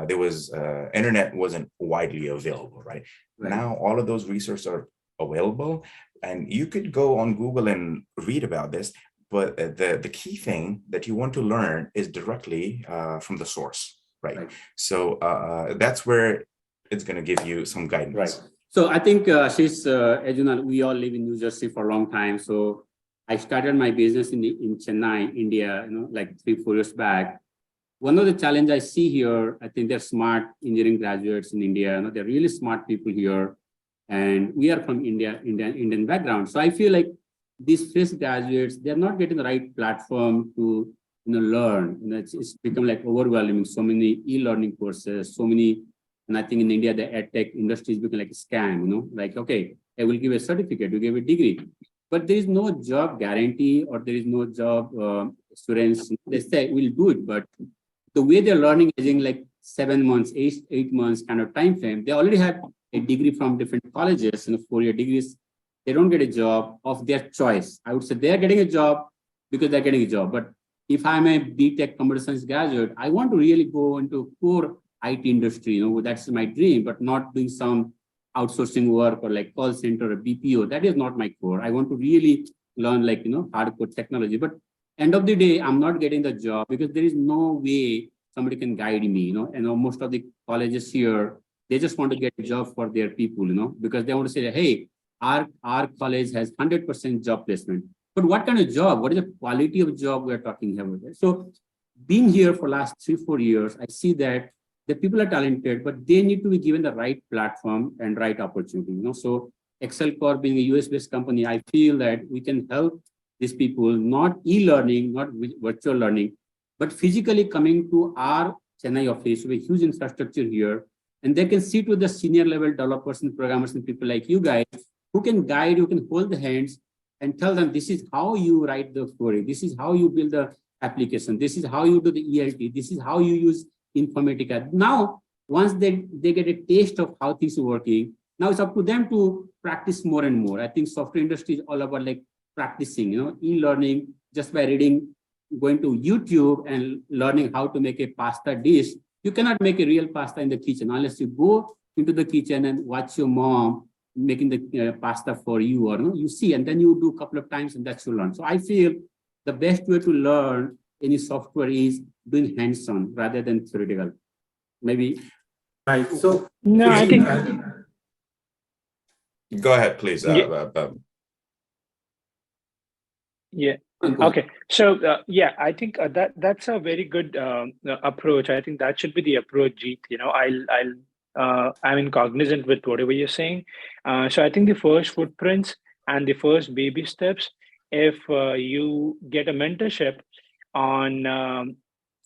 There was internet wasn't widely available, right? Now all of those resources are available, and you could go on Google and read about this. But the key thing that you want to learn is directly from the source, right? So that's where it's going to give you some guidance. Right. So I think, Ashish, as you know, we all live in New Jersey for a long time. So I started my business in Chennai, India, like 3-4 years back. One of the challenges I see here, I think they're smart engineering graduates in India. They're really smart people here. And we are from Indian background. So I feel like these fresh graduates, they're not getting the right platform to learn. It's become like overwhelming. So many e-learning courses, so many, and I think in India the edtech industry is becoming like a scam. Like, okay, I will give a certificate, you give a degree, but there is no job guarantee or there is no job assurance. They say we'll do it, but the way they're learning is in like 7 months, 8 months kind of time frame. They already have a degree from different colleges, 4-year degrees. They don't get a job of their choice. I would say they're getting a job because they're getting a job. But if I'm a BTech computer science graduate, I want to really go into core IT industry. That's my dream, but not doing some outsourcing work or like call center or BPO. That is not my core. I want to really learn like, hardcore technology. But end of the day, I'm not getting the job because there is no way somebody can guide me, and most of the colleges here, they just want to get a job for their people, because they want to say, hey, our college has 100% job placement. But what kind of job? What is the quality of job we're talking about? So being here for last 3-4 years, I see that the people are talented, but they need to be given the right platform and right opportunity. So Excel Corp being a US-based company, I feel that we can help these people, not e-learning, not virtual learning, but physically coming to our Chennai office with a huge infrastructure here, and they can sit with the senior level developers and programmers and people like you guys who can guide, who can hold the hands and tell them, this is how you write the query, this is how you build the application, this is how you do the ELT, this is how you use Informatica. Now, once they get a taste of how things are working, now it's up to them to practice more and more. I think software industry is all about like practicing, e-learning just by reading, going to YouTube and learning how to make a pasta dish. You cannot make a real pasta in the kitchen unless you go into the kitchen and watch your mom making the pasta for you, or you see, and then you do a couple of times and that's you learn. So I feel the best way to learn any software is doing hands-on rather than theoretical. Maybe. Right. So No, I think. Go ahead, please. Yeah. Okay. So I think that's a very good approach. I think that should be the approach, Jeet. I'm cognizant with whatever you're saying. So I think the first footprints and the first baby steps, if you get a mentorship on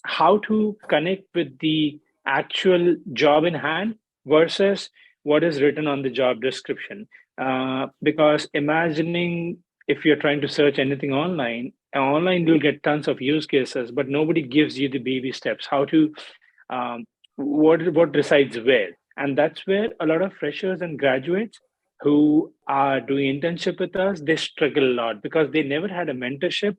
how to connect with the actual job in hand versus what is written on the job description. Because imagining if you're trying to search anything online you'll get tons of use cases, but nobody gives you the baby steps, how to, what resides where. And that's where a lot of freshers and graduates who are doing internship with us, they struggle a lot because they never had a mentorship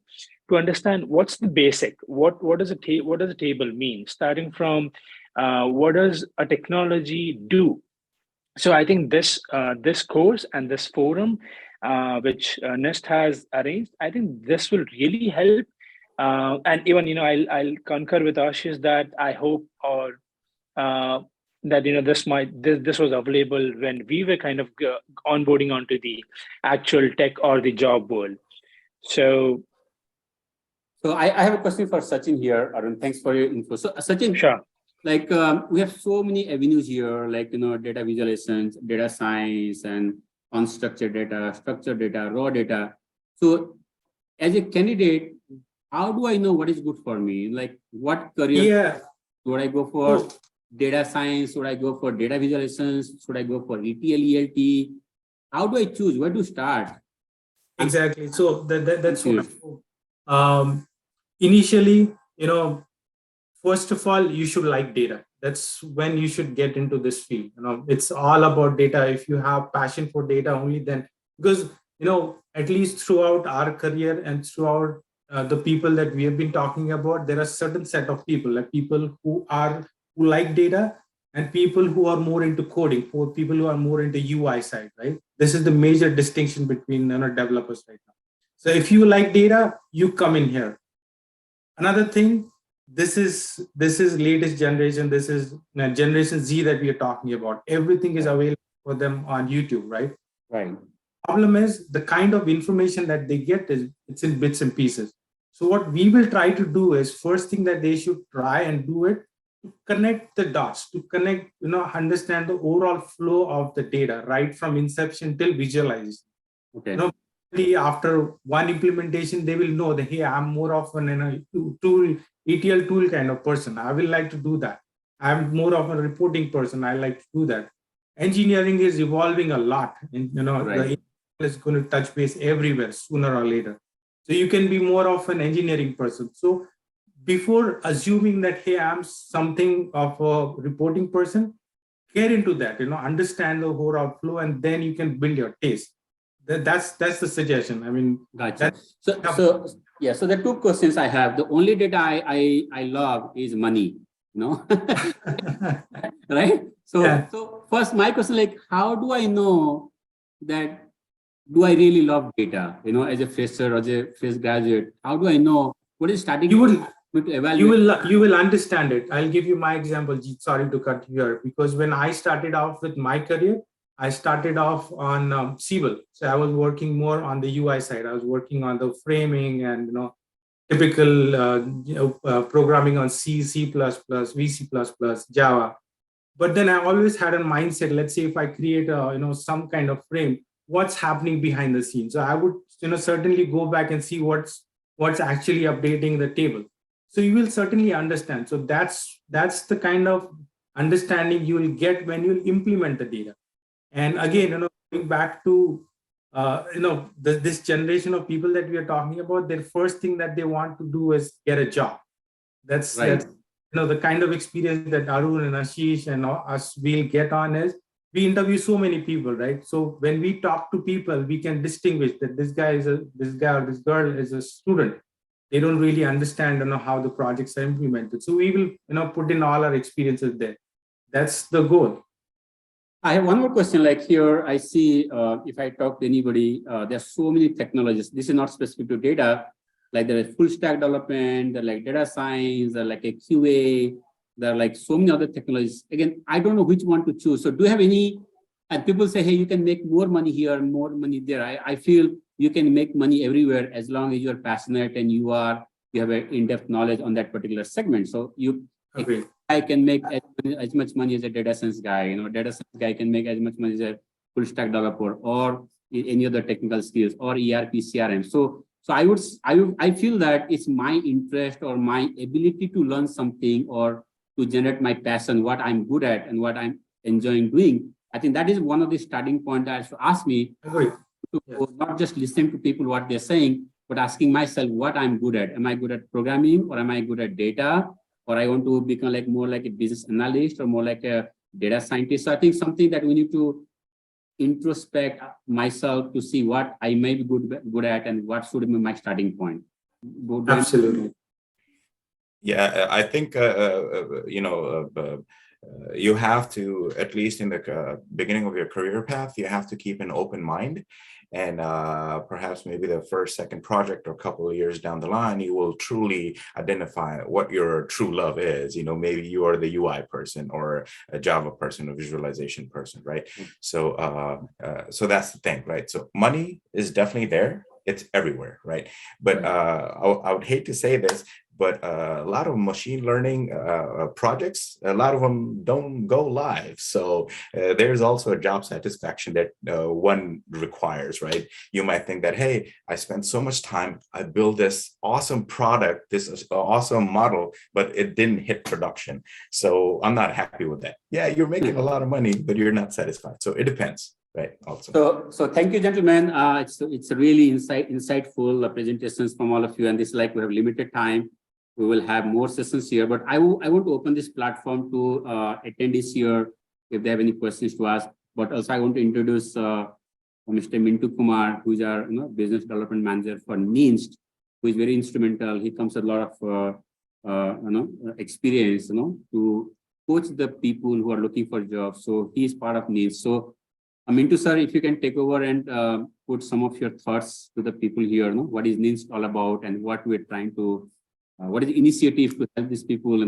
to understand what's the basic, what does a table mean, starting from what does a technology do. So I think this course and this forum, which NYINST has arranged, I think this will really help. And even I'll concur with Ashish that I hope that this was available when we were kind of onboarding onto the actual tech or the job world. So I have a question for Sachin here, Arun. Thanks for your info. So Sachin, sure. Like we have so many avenues here, like data visualizations, data science, and unstructured data, structured data, raw data. So as a candidate, how do I know what is good for me? Like what career would I go for? Data science? Should I go for data visualizations? Should I go for ETL, ELT? How do I choose? Where to start? Exactly. So that's what initially, first of all, you should like data. That's when you should get into this field. It's all about data. If you have passion for data, only then, because at least throughout our career and throughout the people that we have been talking about, there are certain set of people, like people who like data and people who are more into coding, for people who are more into UI side, right? This is the major distinction between developers right now. So if you like data, you come in here. Another thing, this is latest generation. This is generation Z that we are talking about. Everything is available for them on YouTube, right? Right. Problem is the kind of information that they get it's in bits and pieces. So what we will try to do is, first thing that they should try and do it, to connect the dots, to connect, understand the overall flow of the data, right from inception till visualization. Okay. After one implementation, they will know that, hey, I'm more of an ETL tool kind of person. I will like to do that. I'm more of a reporting person. I like to do that. Engineering is evolving a lot. And, right. the is going to touch base everywhere sooner or later. So you can be more of an engineering person. So before assuming that, hey, I'm something of a reporting person, get into that, understand the overall flow, and then you can build your taste. That's the suggestion. I mean, gotcha. So the two questions I have. The only data I love is money, right? So first, my question, like, how do I know that? Do I really love data? As a fresher or as a fresh graduate, how do I know what is starting? to evaluate? You will understand it. I'll give you my example. Sorry to cut you here, because when I started off with my career, I started off on Civil. So I was working more on the UI side. I was working on the framing and typical programming on C, C++, VC++, Java. But then I always had a mindset. Let's say if I create some kind of frame, what's happening behind the scenes? So I would certainly go back and see what's actually updating the table. So you will certainly understand. So that's the kind of understanding you will get when you implement the data. And again, going back to this generation of people that we are talking about, their first thing that they want to do is get a job. That's Right. that's the kind of experience that Arun and Ashish and us will get on is we interview so many people, right? So when we talk to people, we can distinguish that this guy or this girl is a student. They don't really understand how the projects are implemented. So we will put in all our experiences there. That's the goal. I have one more question. Like here, I see if I talk to anybody, there are so many technologies. This is not specific to data. Like there is full stack development, there are like data science, there are like a QA, there are like so many other technologies. Again, I don't know which one to choose. So do you have any, and people say, hey, you can make more money here, more money there. I feel you can make money everywhere as long as you're passionate and you have an in-depth knowledge on that particular segment. So I can make as much money as a data science guy. Data science guy can make as much money as a full stack developer or any other technical skills or ERP, CRM. So I feel that it's my interest or my ability to learn something or to generate my passion, what I'm good at and what I'm enjoying doing. I think that is one of the starting points that to ask me to not just listen to people what they're saying, but asking myself what I'm good at. Am I good at programming or am I good at data? Or I want to become more like a business analyst or more like a data scientist. So I think something that we need to introspect myself to see what I may be good at and what should be my starting point. Absolutely. Yeah, I think you have to, at least in the beginning of your career path, you have to keep an open mind. And perhaps maybe the first, second project or a couple of years down the line, you will truly identify what your true love is. Maybe you are the UI person or a Java person, a visualization person, right? So that's the thing, right? So money is definitely there. It's everywhere, right? But I would hate to say this, but a lot of machine learning projects, a lot of them don't go live. So there's also a job satisfaction that one requires, right? You might think that, hey, I spent so much time, I built this awesome product, this awesome model, but it didn't hit production. So I'm not happy with that. Yeah, you're making a lot of money, but you're not satisfied. So it depends. Right. Also. So thank you, gentlemen. It's a really insightful presentations from all of you. And this is like we have limited time. We will have more sessions here, but I want to open this platform to attendees here if they have any questions to ask. But also I want to introduce Mr. Mintu Kumar, who is our business development manager for NYINST, who is very instrumental. He comes with a lot of experience, to coach the people who are looking for jobs. So he is part of NYINST. So Mintu sir, if you can take over and put some of your thoughts to the people here, what is NYINST all about and what we're trying to, what is the initiative to help these people,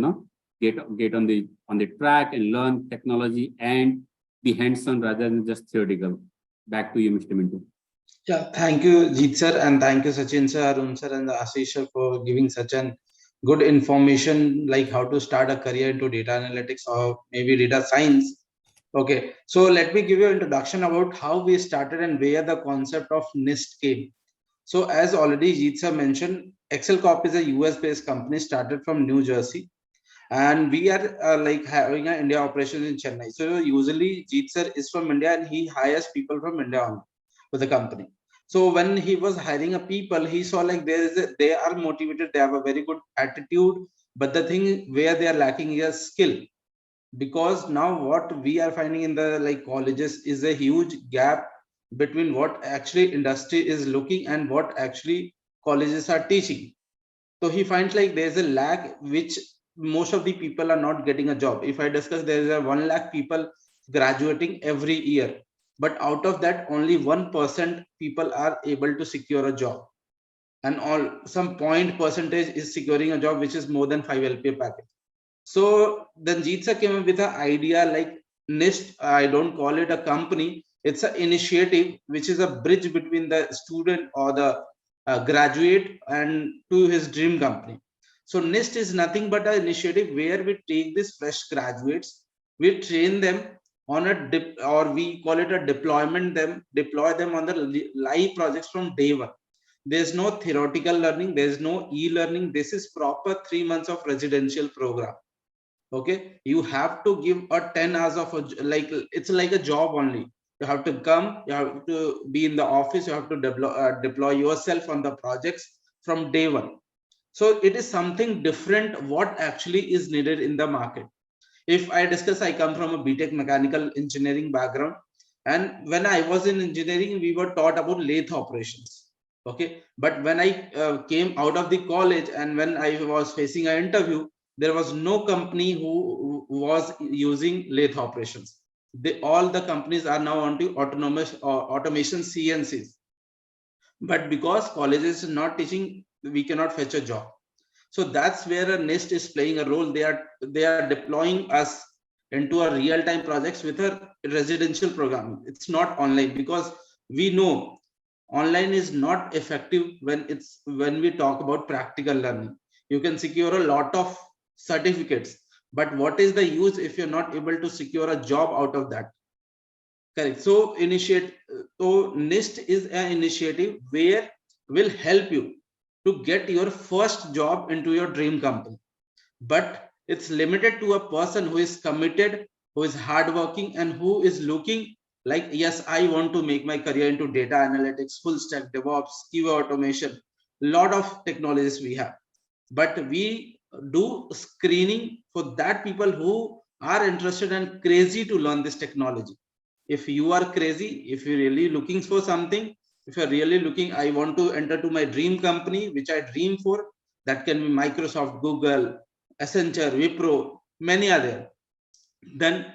get on the track and learn technology and be hands-on rather than just theoretical. Back to you, Mr. Mintu. Yeah, thank you, Jeet sir, and thank you, Sachin sir, Arun sir, and Ashish sir for giving such an good information like how to start a career into data analytics or maybe data science. Okay, so let me give you an introduction about how we started and where the concept of NYINST came. So as already Jeet sir mentioned, Excel Corp is a US-based company started from New Jersey, and we are like having an India operation in Chennai. So usually Jeet sir is from India and he hires people from India on for the company. So when he was hiring a people, he saw like they are motivated, they have a very good attitude, but the thing where they are lacking is skill. Because now what we are finding in the colleges is a huge gap between what actually industry is looking and what actually colleges are teaching. So he finds like there's a lag which most of the people are not getting a job. If I discuss, there's a 1 lakh people graduating every year, but out of that only 1% people are able to secure a job. and all some point percentage is securing a job which is more than 5 LPA package. So then Jeet sir came up with an idea like NYINST. I don't call it a company. It's an initiative which is a bridge between the student or the graduate and to his dream company. So NYINST is nothing but an initiative where we take these fresh graduates, we train them on a or we call it a deploy them on the live projects from day one. There's no theoretical learning, there's no e-learning. This is proper 3 months of residential program. Okay, you have to give a 10 hours of like it's like a job only. You have to come, you have to be in the office, you have to deploy yourself on the projects from day one. So it is something different what actually is needed in the market. If I discuss, I come from a BTech mechanical engineering background, and when I was in engineering we were taught about lathe operations. Okay, but when I came out of the college and when I was facing an interview, there was no company who was using lathe operations. All the companies are now onto autonomous automation CNCs, but because colleges are not teaching, we cannot fetch a job. So that's where a NYINST is playing a role. They are deploying us into a real-time projects with a residential program. It's not online, because we know online is not effective when we talk about practical learning. You can secure a lot of certificates, but what is the use if you're not able to secure a job out of that? Correct. So NYINST is an initiative where will help you to get your first job into your dream company. But it's limited to a person who is committed, who is hardworking, and who is looking like, yes, I want to make my career into data analytics, full stack DevOps, QA automation, lot of technologies we have. But we do screening for that people who are interested and crazy to learn this technology. If you are crazy, if you're really looking for something, if you're really looking, I want to enter to my dream company which I dream for, that can be Microsoft, Google, Accenture, Wipro, many other, then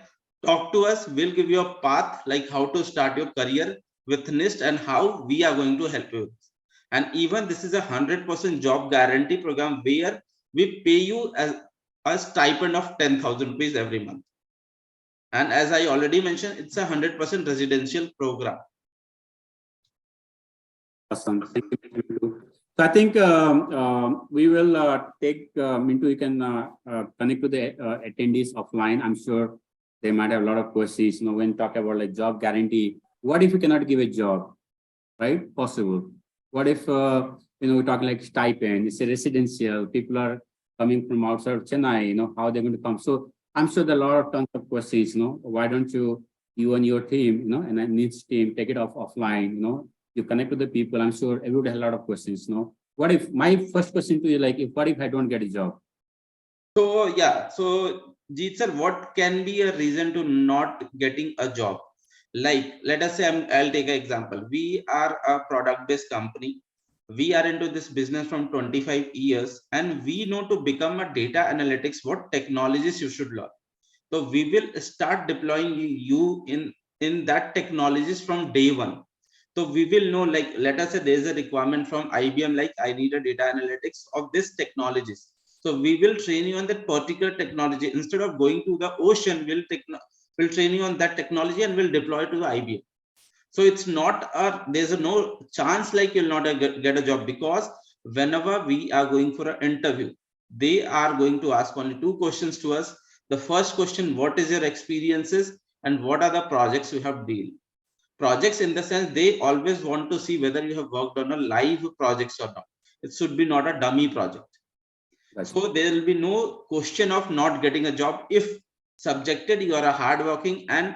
talk to us. We'll give you a path like how to start your career with NYINST and how we are going to help you. And even this is a 100% job guarantee program where we pay you as a stipend of 10,000 rupees every month. And as I already mentioned, it's a 100% residential program. Awesome. Thank you, Mintu. So I think we will take Mintu. You can connect to the attendees offline. I'm sure they might have a lot of questions. You know, when talk about like job guarantee, what if you cannot give a job? Right? Possible. What if we talk like stipend? It's a residential. People are coming from outside of Chennai. You know, how they're going to come? So I'm sure there are a lot of tons of questions. You know, why don't you and your team, and a NYINST team, take it offline? You connect to the people. I'm sure everybody has a lot of questions. What if my first question to you, like, what if I don't get a job? So yeah, so Jeet sir, what can be a reason to not getting a job? Like, let us say, I'll take an example. We are a product-based company. We are into this business from 25 years, and we know to become a data analytics, what technologies you should learn. So we will start deploying you in that technologies from day one. So we will know, like, let us say there's a requirement from IBM, like I need a data analytics of this technologies. So we will train you on that particular technology. Instead of going to the ocean, we'll train you on that technology and we'll deploy to the IBM. So it's not there's no chance like you'll not get a job, because whenever we are going for an interview, they are going to ask only two questions to us. The first question, what is your experiences and what are the projects you have dealt? Projects in the sense, they always want to see whether you have worked on a live projects or not. It should be not a dummy project. Right. So there will be no question of not getting a job if subjected. You are a hardworking and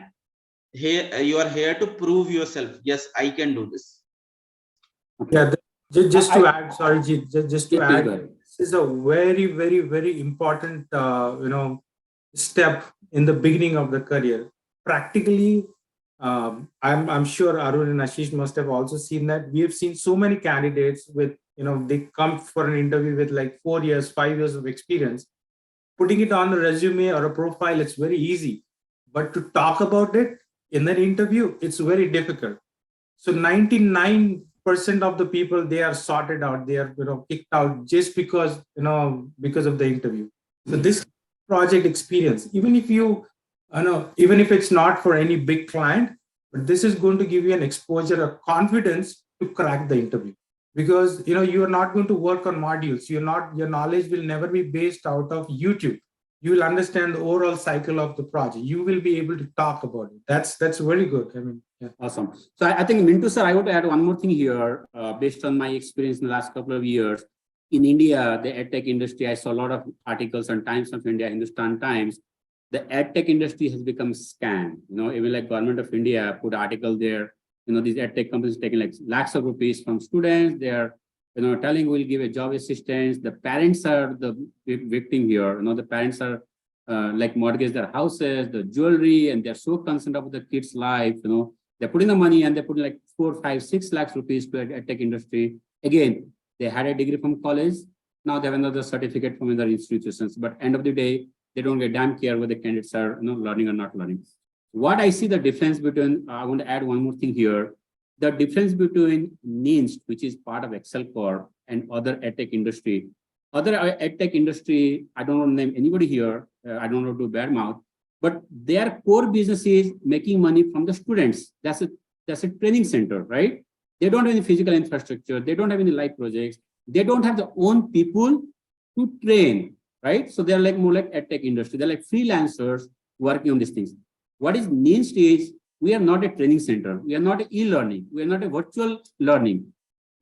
here you are here to prove yourself. Yes, I can do this. Yeah, just to add, sorry, just to add, this is a very, very, very important step in the beginning of the career. Practically, I'm sure Arun and Ashish must have also seen that. We have seen so many candidates with, they come for an interview with like 4 years, 5 years of experience. Putting it on a resume or a profile, it's very easy. But to talk about it in an interview, it's very difficult. So 99% 90% of the people, they are sorted out, they are kicked out just because because of the interview. So this project experience, even if even if it's not for any big client, but this is going to give you an exposure, a confidence to crack the interview, because you are not going to work on modules. Your knowledge will never be based out of YouTube. You will understand the overall cycle of the project. You will be able to talk about it. That's very good. I mean, yeah. Awesome. So I think, Mintu sir, I want to add one more thing here. Based on my experience in the last couple of years in India, the edtech industry, I saw a lot of articles on Times of India, Hindustan Times. The edtech industry has become scam. Even like Government of India put article there. These edtech companies taking like lakhs of rupees from students. They are telling we'll give a job assistance. The parents are the victim here. The parents are like mortgage their houses, the jewelry, and they're so concerned about the kids' life. They're putting the money and they're putting like 4, 5, 6 lakhs rupees to a tech industry. Again, they had a degree from college. Now they have another certificate from other institutions. But end of the day, they don't get damn care whether the candidates are learning or not learning. What I see the difference between, I want to add one more thing here. The difference between NYINST, which is part of Excel Corp, and other edtech industry. Other edtech industry, I don't want to name anybody here. I don't want to do bad mouth, but their core business is making money from the students. That's a training center, right? They don't have any physical infrastructure. They don't have any live projects. They don't have their own people to train, right? So they're like more like edtech industry. They're like freelancers working on these things. What is NYINST is, we are not a training center. We are not an e-learning. We are not a virtual learning.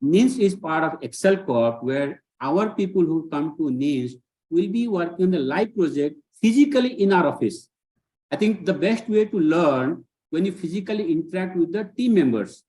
NYINST is part of Excel Corp, where our people who come to NYINST will be working on the live project physically in our office. I think the best way to learn when you physically interact with the team members.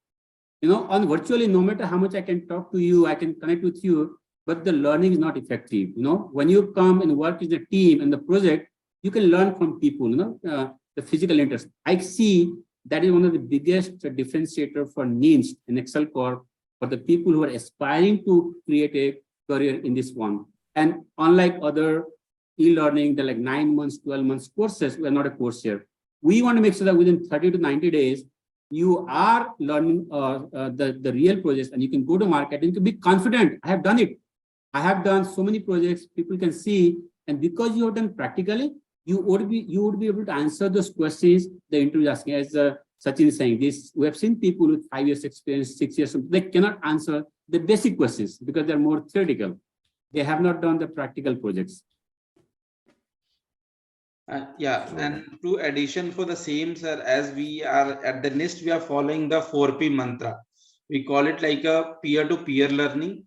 On virtually, no matter how much I can talk to you, I can connect with you, but the learning is not effective. When you come and work as a team and the project, you can learn from people, the physical interest. I see that is one of the biggest differentiator for NYINST and Excel Corp for the people who are aspiring to create a career in this one. And unlike other e-learning, they're like 9 months, 12 months courses, we're not a course here. We want to make sure that within 30 to 90 days, you are learning the real projects, and you can go to market and you can be confident. I have done it. I have done so many projects, people can see, and because you have done practically, you would be able to answer those questions the interview is asking. As Sachin is saying, this, we have seen people with 5 years experience, 6 years, they cannot answer the basic questions because they're more theoretical. They have not done the practical projects. Yeah, and to addition for the same, sir, as we are at the NYIST, we are following the 4P mantra. We call it like a peer-to-peer learning,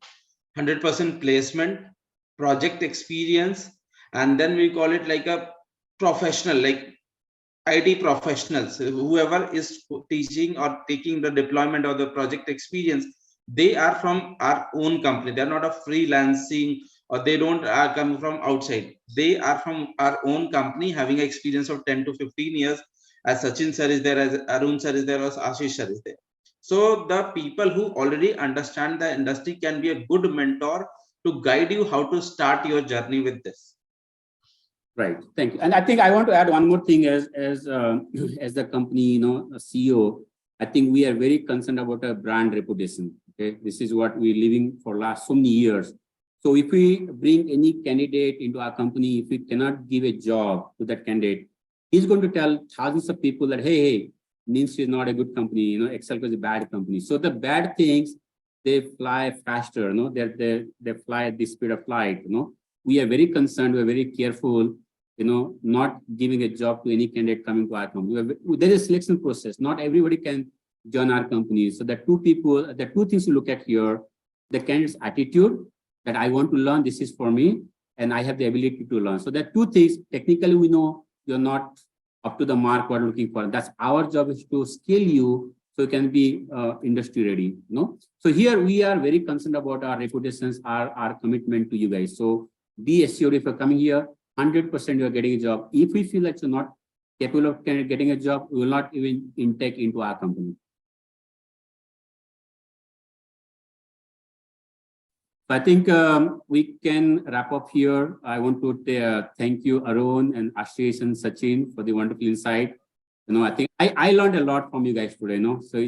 100% placement, project experience, and then we call it like a professional, like IT professionals, whoever is teaching or taking the deployment or the project experience, they are from our own company. They're not a freelancing, or they don't come from outside. They are from our own company, having an experience of 10 to 15 years. As Sachin sir is there, as Arun sir is there, as Ashish sir is there. So the people who already understand the industry can be a good mentor to guide you how to start your journey with this. Right. Thank you. And I think I want to add one more thing as the company, CEO. I think we are very concerned about our brand reputation. Okay, this is what we're living for last so many years. So if we bring any candidate into our company, if we cannot give a job to that candidate, he's going to tell thousands of people that, hey, NYINST is not a good company, Excel is a bad company. So the bad things, they fly faster, they fly at the speed of light, We are very concerned, we're very careful, not giving a job to any candidate coming to our company. There is a selection process. Not everybody can join our company. So the two things to look at here, the candidate's attitude, that I want to learn, this is for me, and I have the ability to learn. So there are two things. Technically, we know you're not up to the mark we're looking for. That's our job, is to scale you so you can be industry ready. So here we are very concerned about our reputations, our commitment to you guys. So be assured, if you're coming here, 100% you're getting a job. If we feel like you're not capable of getting a job, we will not even intake into our company. I think we can wrap up here. I want to thank you, Arun and Ashish and Sachin, for the wonderful insight. I think I learned a lot from you guys today. So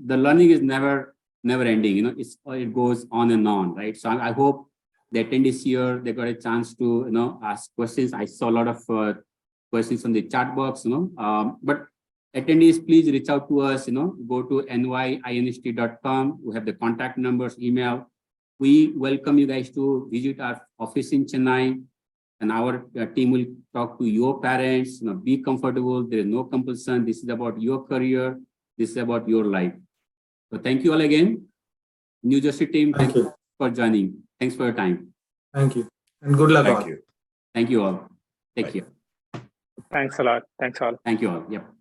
the learning is never never ending. It goes on and on, right? So I hope the attendees here, they got a chance to, ask questions. I saw a lot of questions on the chat box, but attendees, please reach out to us, go to nyinst.com. We have the contact numbers, email. We welcome you guys to visit our office in Chennai, and our team will talk to your parents. Be comfortable. There is no compulsion. This is about your career. This is about your life. So thank you all again. New Jersey team, thank you for joining. Thanks for your time. Thank you. And good luck all. Thank you all. Take care. Thanks a lot. Thanks all. Thank you all. Yep.